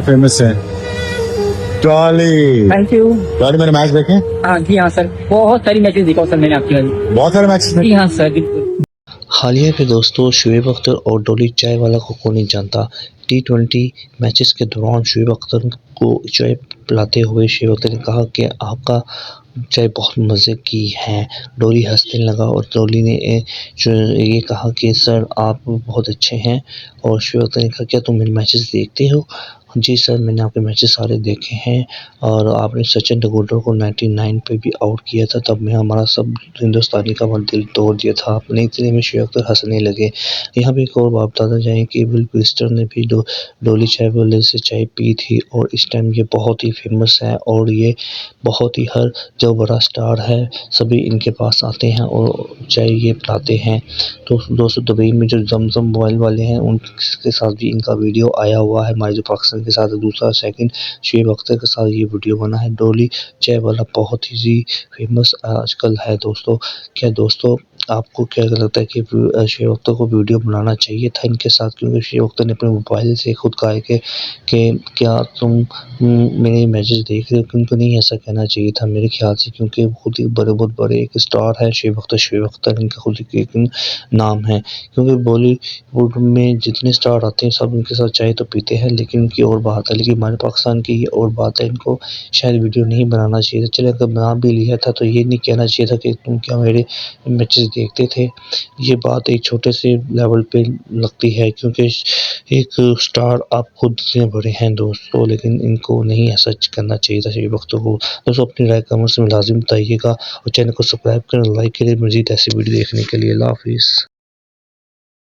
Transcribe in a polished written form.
Famous है trolley. Thank you. Trolley मैंने match देखे? हाँ जी हाँ सर, बहुत सारी मैचेस देखा सर मैंने आपकी वाली। बहुत सारे मैचेस जी हाँ सर, बिल्कुल। हालिया में दोस्तों शुएब अख्तर और डॉली चाय वाला को कौन नहीं जानता। T20 मैचेस के दौरान शुएब अख्तर को चाय पिलाते हुए शुएब अख्तर ने कहा कि आपका चाय बहुत मज़े की है। डॉली हंसने लगा और डॉली ने ये कहा कि सर आप बहुत अच्छे हैं। और शुएब अख्तर ने कहा क्या तुम मेरे मैचेस देखते हो? जी सर, मैंने आपके मैचेस सारे देखे हैं और आपने सचिन तेंदुलकर को 99 पे भी आउट किया था, तब में हमारा सब हिंदुस्तानी का दिल तोड़ दिया था आपने। इतने में शुएब अख्तर हंसने लगे। यहाँ पे एक और बात बताना चाहें कि विल ट्विस्टर ने भी डॉली चाय वाले से चाय पी थी और इस टाइम ये बहुत ही फेमस है और ये बहुत ही हर जो बड़ा स्टार है सभी इनके पास आते हैं और चाय ये पिलाते हैं। तो दोस्तों दुबई में जो जमजम मोबाइल वाले हैं उनके साथ भी इनका वीडियो आया हुआ है, हमारे जो पाकिस्तान के साथ दूसरा सेकंड शुएब अख्तर के साथ ये वीडियो बना है। डॉली चाय वाला बहुत ही फेमस आजकल है दोस्तों। क्या दोस्तों आपको क्या लगता है कि शुएब अख्तर को वीडियो बनाना चाहिए था इनके साथ? क्योंकि शुएब अख्तर ने अपने मोबाइल से खुद कहा है कि क्या तुम मेरे मैचेस देख रहे हो? उनको नहीं ऐसा कहना चाहिए था मेरे ख्याल से, क्योंकि खुद ही बहुत बड़े एक स्टार है शुएब अख्तर इनका खुद ही एक नाम है। क्योंकि बॉलीवुड में जितने स्टार आते हैं सब इनके साथ चाय तो पीते हैं, लेकिन इनकी और बात है। लेकिन हमारे पाकिस्तान की ये और बात है, इनको शायद वीडियो नहीं बनाना चाहिए था। चले अगर बना भी लिया था तो ये नहीं कहना चाहिए था कि तुम क्या मेरे मैचेस देखते थे। ये बात एक छोटे से लेवल पे लगती है, क्योंकि एक स्टार आप खुद से बड़े हैं दोस्तों, लेकिन इनको नहीं ऐसा करना चाहिए था शुएब अख्तर को। दोस्तों अपनी राय कमेंट्स में लाजिम बताइएगा और चैनल को सब्सक्राइब करें, लाइक करें मज़ीद ऐसी वीडियो देखने के लिए। अल्लाह हाफिज़।